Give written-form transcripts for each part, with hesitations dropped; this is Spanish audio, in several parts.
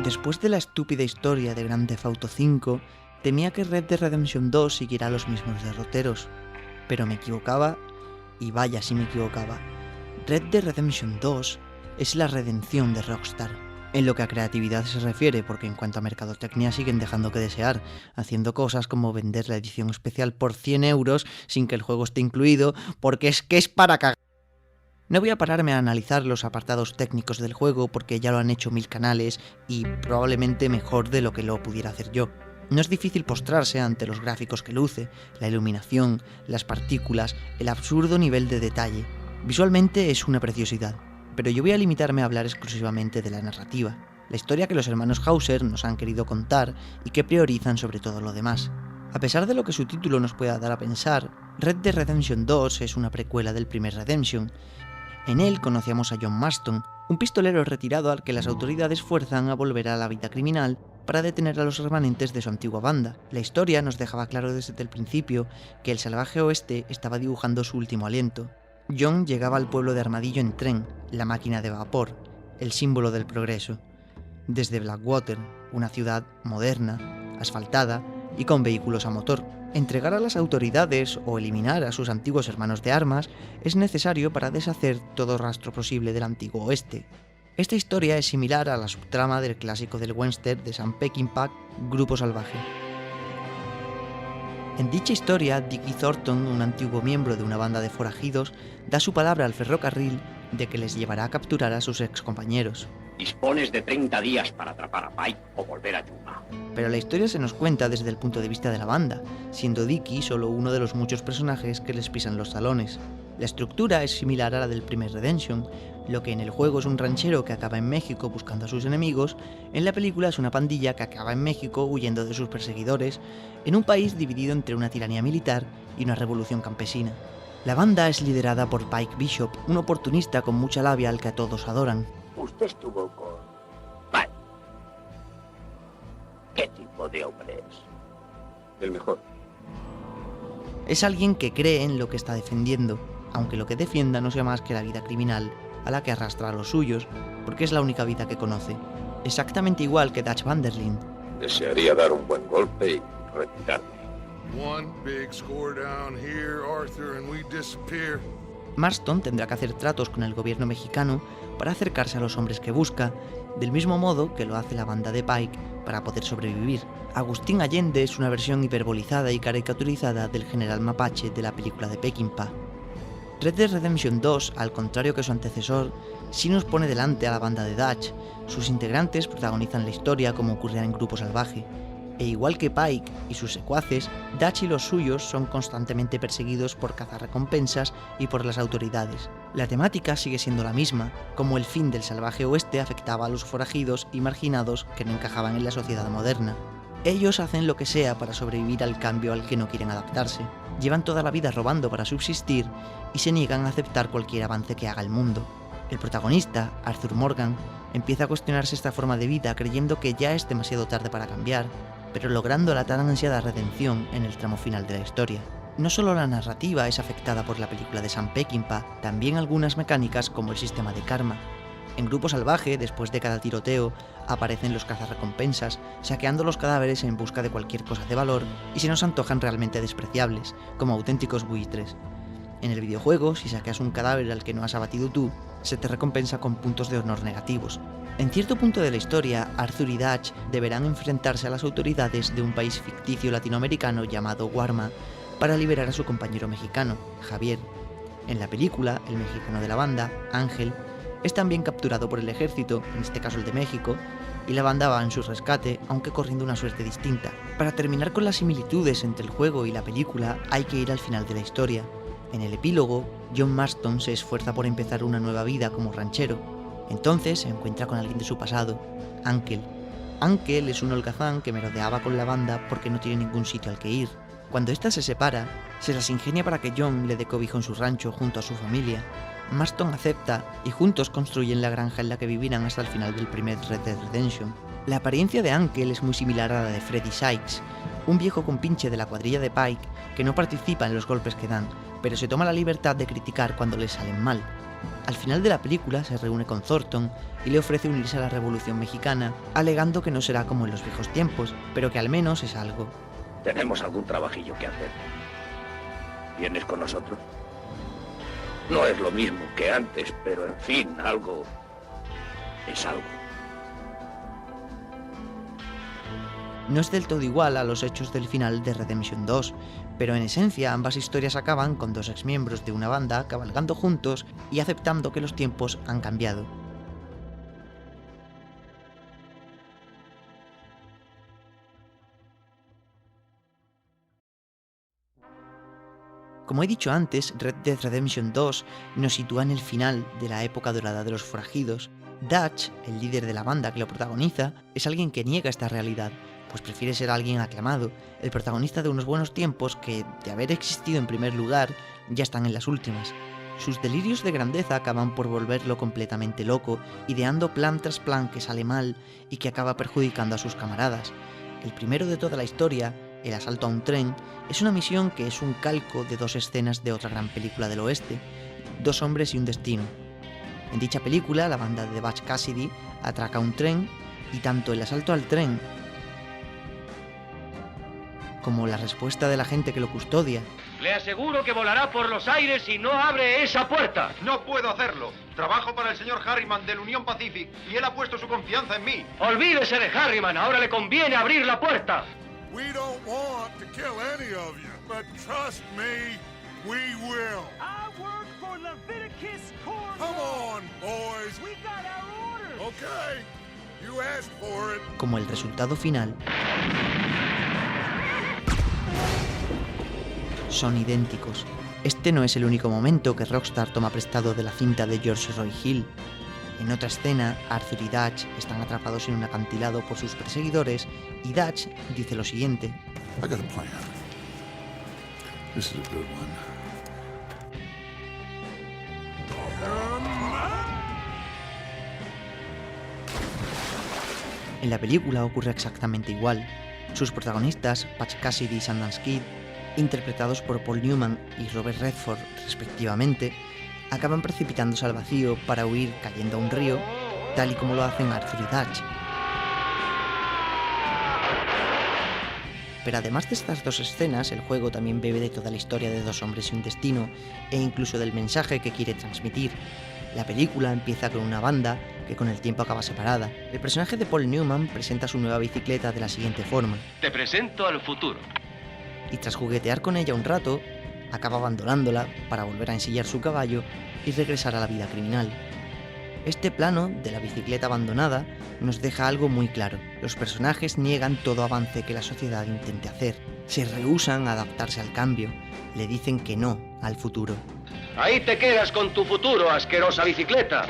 Después de la estúpida historia de Grand Theft Auto V, temía que Red Dead Redemption 2 siguiera los mismos derroteros. Pero me equivocaba, y vaya si me equivocaba. Red Dead Redemption 2 es la redención de Rockstar. En lo que a creatividad se refiere, porque en cuanto a mercadotecnia siguen dejando que desear, haciendo cosas como vender la edición especial por 100 euros sin que el juego esté incluido, porque es que es para cagar. No voy a pararme a analizar los apartados técnicos del juego porque ya lo han hecho 1000 canales y probablemente mejor de lo que lo pudiera hacer yo. No es difícil postrarse ante los gráficos que luce, la iluminación, las partículas, el absurdo nivel de detalle. Visualmente es una preciosidad, pero yo voy a limitarme a hablar exclusivamente de la narrativa, la historia que los hermanos Hauser nos han querido contar y que priorizan sobre todo lo demás. A pesar de lo que su título nos pueda dar a pensar, Red Dead Redemption 2 es una precuela del primer Redemption. En él conocíamos a John Marston, un pistolero retirado al que las autoridades fuerzan a volver a la vida criminal para detener a los remanentes de su antigua banda. La historia nos dejaba claro desde el principio que el salvaje oeste estaba dibujando su último aliento. John llegaba al pueblo de Armadillo en tren, la máquina de vapor, el símbolo del progreso. Desde Blackwater, una ciudad moderna, asfaltada y con vehículos a motor. Entregar a las autoridades o eliminar a sus antiguos hermanos de armas es necesario para deshacer todo rastro posible del antiguo oeste. Esta historia es similar a la subtrama del clásico del western de Sam Peckinpah, Grupo Salvaje. En dicha historia, Dickie Thornton, un antiguo miembro de una banda de forajidos, da su palabra al ferrocarril de que les llevará a capturar a sus excompañeros. Dispones de 30 días para atrapar a Pike o volver a Yuma. Pero la historia se nos cuenta desde el punto de vista de la banda, siendo Dickie solo uno de los muchos personajes que les pisan los talones. La estructura es similar a la del primer Redemption. Lo que en el juego es un ranchero que acaba en México buscando a sus enemigos, en la película es una pandilla que acaba en México huyendo de sus perseguidores, en un país dividido entre una tiranía militar y una revolución campesina. La banda es liderada por Pike Bishop, un oportunista con mucha labia al que a todos adoran. Usted estuvo con Pike. ¿Qué tipo de hombre es? El mejor. Es alguien que cree en lo que está defendiendo, aunque lo que defienda no sea más que la vida criminal a la que arrastra a los suyos, porque es la única vida que conoce. Exactamente igual que Dutch Van der Linde. Desearía dar un buen golpe y retirarme. One big score down here, Arthur, and we disappear. Marston tendrá que hacer tratos con el gobierno mexicano para acercarse a los hombres que busca, del mismo modo que lo hace la banda de Pike para poder sobrevivir. Agustín Allende es una versión hiperbolizada y caricaturizada del general mapache de la película de Peckinpah. Red Dead Redemption 2, al contrario que su antecesor, sí nos pone delante a la banda de Dutch. Sus integrantes protagonizan la historia como ocurría en Grupo Salvaje. E igual que Pike y sus secuaces, Dutch y los suyos son constantemente perseguidos por cazarrecompensas y por las autoridades. La temática sigue siendo la misma, como el fin del salvaje oeste afectaba a los forajidos y marginados que no encajaban en la sociedad moderna. Ellos hacen lo que sea para sobrevivir al cambio al que no quieren adaptarse. Llevan toda la vida robando para subsistir y se niegan a aceptar cualquier avance que haga el mundo. El protagonista, Arthur Morgan, empieza a cuestionarse esta forma de vida creyendo que ya es demasiado tarde para cambiar, pero logrando la tan ansiada redención en el tramo final de la historia. No solo la narrativa es afectada por la película de Sam Peckinpah, también algunas mecánicas como el sistema de karma. En Grupo Salvaje, después de cada tiroteo, aparecen los cazarrecompensas, saqueando los cadáveres en busca de cualquier cosa de valor y se nos antojan realmente despreciables, como auténticos buitres. En el videojuego, si saqueas un cadáver al que no has abatido tú, se te recompensa con puntos de honor negativos. En cierto punto de la historia, Arthur y Dutch deberán enfrentarse a las autoridades de un país ficticio latinoamericano llamado Guarma para liberar a su compañero mexicano, Javier. En la película, el mexicano de la banda, Ángel, es también capturado por el ejército, en este caso el de México, y la banda va en su rescate, aunque corriendo una suerte distinta. Para terminar con las similitudes entre el juego y la película, hay que ir al final de la historia. En el epílogo, John Marston se esfuerza por empezar una nueva vida como ranchero. Entonces se encuentra con alguien de su pasado, Ángel. Ángel es un holgazán que merodeaba con la banda porque no tiene ningún sitio al que ir. Cuando ésta se separa, se las ingenia para que John le dé cobijo en su rancho junto a su familia. Marston acepta y juntos construyen la granja en la que vivirán hasta el final del primer Red Dead Redemption. La apariencia de Ángel es muy similar a la de Freddy Sykes, un viejo compinche de la cuadrilla de Pike que no participa en los golpes que dan, pero se toma la libertad de criticar cuando les salen mal. Al final de la película se reúne con Thornton y le ofrece unirse a la Revolución Mexicana, alegando que no será como en los viejos tiempos, pero que al menos es algo. Tenemos algún trabajillo que hacer. ¿Vienes con nosotros? No es lo mismo que antes, pero en fin, algo es algo. No es del todo igual a los hechos del final de Redemption 2, pero en esencia ambas historias acaban con dos exmiembros de una banda cabalgando juntos y aceptando que los tiempos han cambiado. Como he dicho antes, Red Dead Redemption 2 nos sitúa en el final de la época dorada de los forajidos. Dutch, el líder de la banda que lo protagoniza, es alguien que niega esta realidad, pues prefiere ser alguien aclamado, el protagonista de unos buenos tiempos que, de haber existido en primer lugar, ya están en las últimas. Sus delirios de grandeza acaban por volverlo completamente loco, ideando plan tras plan que sale mal y que acaba perjudicando a sus camaradas. El primero de toda la historia, el asalto a un tren, es una misión que es un calco de dos escenas de otra gran película del oeste, Dos hombres y un destino. En dicha película, la banda de Butch Cassidy atraca un tren y tanto el asalto al tren como la respuesta de la gente que lo custodia. Le aseguro que volará por los aires si no abre esa puerta. No puedo hacerlo. Trabajo para el señor Harriman del Union Pacific y él ha puesto su confianza en mí. Olvídese de Harriman, ahora le conviene abrir la puerta. We don't want to kill any of you, but trust me, we will. I work for Leviticus Corps. Come on, boys. We got our orders. Okay, you asked for it. Como el resultado final son idénticos. Este no es el único momento que Rockstar toma prestado de la cinta de George Roy Hill. En otra escena, Arthur y Dutch están atrapados en un acantilado por sus perseguidores y Dutch dice lo siguiente. I got a plan. This is a good one. En la película ocurre exactamente igual. Sus protagonistas, Butch Cassidy y Sundance Kid, interpretados por Paul Newman y Robert Redford respectivamente, acaban precipitándose al vacío para huir cayendo a un río, tal y como lo hacen Arthur y Dutch. Pero además de estas dos escenas, el juego también bebe de toda la historia de Dos hombres y un destino, e incluso del mensaje que quiere transmitir. La película empieza con una banda que con el tiempo acaba separada. El personaje de Paul Newman presenta su nueva bicicleta de la siguiente forma. Te presento al futuro. Y tras juguetear con ella un rato, acaba abandonándola para volver a ensillar su caballo y regresar a la vida criminal. Este plano de la bicicleta abandonada nos deja algo muy claro. Los personajes niegan todo avance que la sociedad intente hacer. Se rehúsan a adaptarse al cambio. Le dicen que no al futuro. Ahí te quedas con tu futuro, asquerosa bicicleta.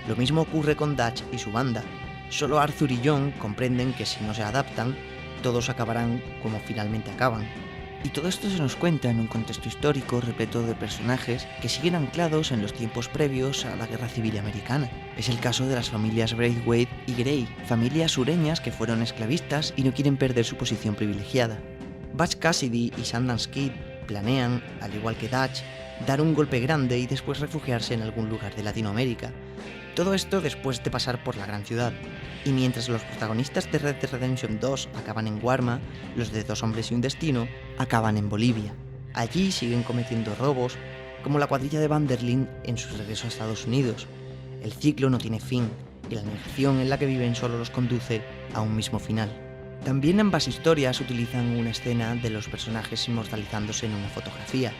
Lo mismo ocurre con Dutch y su banda. Solo Arthur y John comprenden que si no se adaptan, todos acabarán como finalmente acaban. Y todo esto se nos cuenta en un contexto histórico repleto de personajes que siguen anclados en los tiempos previos a la Guerra Civil Americana. Es el caso de las familias Braithwaite y Gray, familias sureñas que fueron esclavistas y no quieren perder su posición privilegiada. Butch Cassidy y Sundance Kid planean, al igual que Dutch, dar un golpe grande y después refugiarse en algún lugar de Latinoamérica. Todo esto después de pasar por la gran ciudad. Y mientras los protagonistas de Red Dead Redemption 2 acaban en Guarma, los de Dos hombres y un destino acaban en Bolivia. Allí siguen cometiendo robos, como la cuadrilla de Vanderlyn en su regreso a Estados Unidos. El ciclo no tiene fin, y la negación en la que viven solo los conduce a un mismo final. También ambas historias utilizan una escena de los personajes inmortalizándose en una fotografía.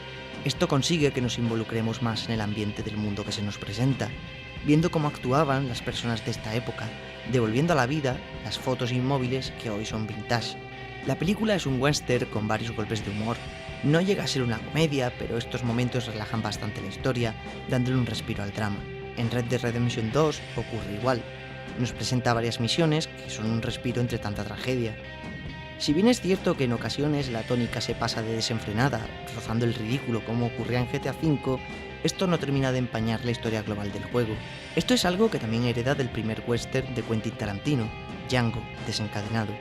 Esto consigue que nos involucremos más en el ambiente del mundo que se nos presenta, viendo cómo actuaban las personas de esta época, devolviendo a la vida las fotos inmóviles que hoy son vintage. La película es un western con varios golpes de humor. No llega a ser una comedia, pero estos momentos relajan bastante la historia, dándole un respiro al drama. En Red Dead Redemption 2 ocurre igual. Nos presenta varias misiones que son un respiro entre tanta tragedia. Si bien es cierto que en ocasiones la tónica se pasa de desenfrenada, rozando el ridículo como ocurría en GTA V, esto no termina de empañar la historia global del juego. Esto es algo que también hereda del primer western de Quentin Tarantino, Django, desencadenado.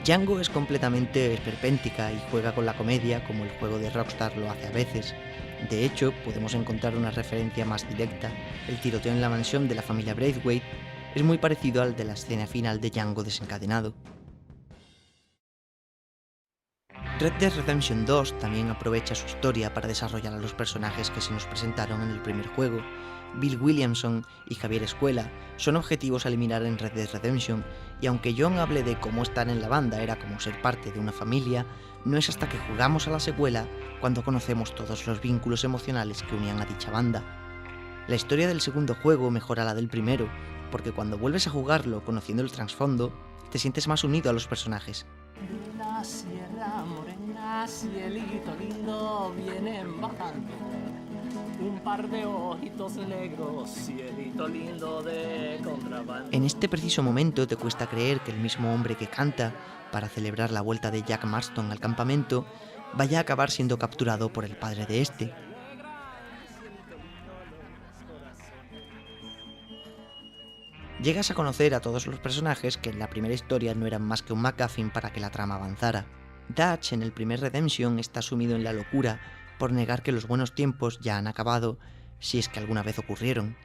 Django es completamente esperpéntica y juega con la comedia como el juego de Rockstar lo hace a veces. De hecho, podemos encontrar una referencia más directa. El tiroteo en la mansión de la familia Braithwaite es muy parecido al de la escena final de Django desencadenado. Red Dead Redemption 2 también aprovecha su historia para desarrollar a los personajes que se nos presentaron en el primer juego. Bill Williamson y Javier Escuela son objetivos a eliminar en Red Dead Redemption, y aunque John hable de cómo estar en la banda era como ser parte de una familia, no es hasta que jugamos a la secuela cuando conocemos todos los vínculos emocionales que unían a dicha banda. La historia del segundo juego mejora la del primero, porque cuando vuelves a jugarlo conociendo el trasfondo, te sientes más unido a los personajes. La sierra morena, cielito lindo, vienen bajando un par de ojitos negros, cielito lindo de contrabando. En este preciso momento te cuesta creer que el mismo hombre que canta para celebrar la vuelta de Jack Marston al campamento vaya a acabar siendo capturado por el padre de este. Llegas a conocer a todos los personajes que en la primera historia no eran más que un MacGuffin para que la trama avanzara. Dutch en el primer Redemption está sumido en la locura por negar que los buenos tiempos ya han acabado, si es que alguna vez ocurrieron.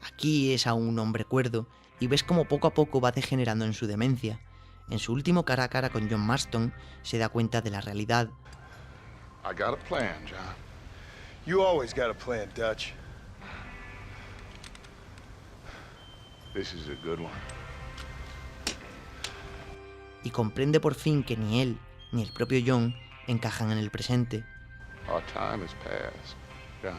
Aquí es aún un hombre cuerdo y ves cómo poco a poco va degenerando en su demencia. En su último cara a cara con John Marston se da cuenta de la realidad. I got a plan, John. You always got a plan, Dutch. This is a good one. Y comprende por fin que ni él ni el propio John encajan en el presente. Our time has passed, John.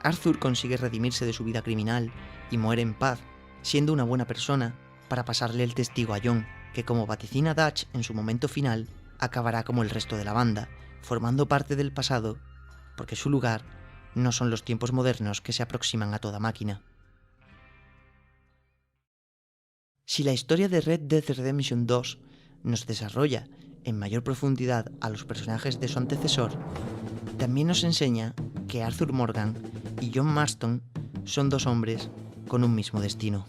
Arthur consigue redimirse de su vida criminal y muere en paz, siendo una buena persona, para pasarle el testigo a John, que como vaticina Dutch en su momento final, acabará como el resto de la banda, formando parte del pasado, porque su lugar no son los tiempos modernos que se aproximan a toda máquina. Si la historia de Red Dead Redemption 2 nos desarrolla en mayor profundidad a los personajes de su antecesor, también nos enseña que Arthur Morgan y John Marston son dos hombres con un mismo destino.